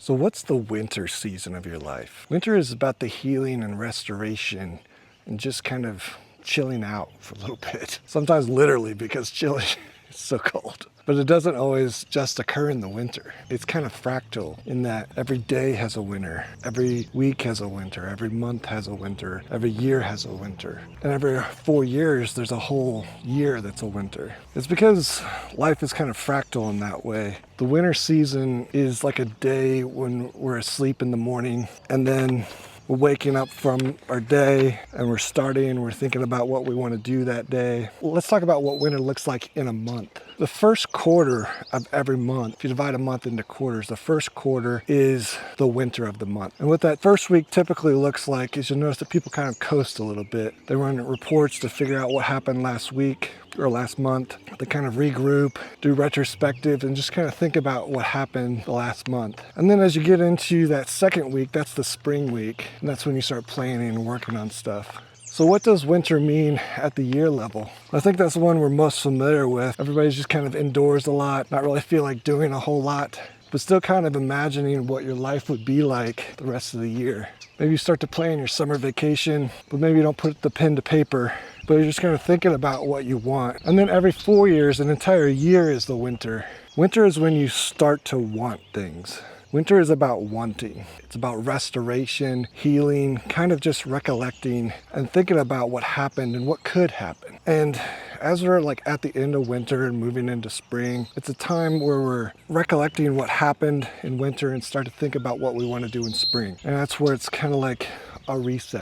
So what's the winter season of your life? Winter is about the healing and restoration and just kind of chilling out for a little bit. Sometimes literally, because chilling is so cold. But it doesn't always just occur in the winter. It's kind of fractal in that every day has a winter, every week has a winter, every month has a winter, every year has a winter. And every 4 years, there's a whole year that's a winter. It's because life is kind of fractal in that way. The winter season is like a day when we're asleep in the morning, and then we're waking up from our day and we're thinking about what we want to do that day. Well, let's talk about what winter looks like in a month. The first quarter of every month, if you divide a month into quarters, the first quarter is the winter of the month. And what that first week typically looks like is you'll notice that people kind of coast a little bit. They run reports to figure out what happened last week or last month. They kind of regroup, do retrospective, and just kind of think about what happened the last month. And then as you get into that second week, that's the spring week, and that's when you start planning and working on stuff. So what does winter mean at the year level? I think that's the one we're most familiar with. Everybody's just kind of indoors a lot, not really feel like doing a whole lot, but still kind of imagining what your life would be like the rest of the year. Maybe you start to plan your summer vacation, but maybe you don't put the pen to paper, but you're just kind of thinking about what you want. And then every 4 years, an entire year is the winter. Winter is when you start to want things. Winter is about wanting. It's about restoration, healing, kind of just recollecting and thinking about what happened and what could happen. And as we're like at the end of winter and moving into spring, it's a time where we're recollecting what happened in winter and start to think about what we want to do in spring. And that's where it's kind of like a reset.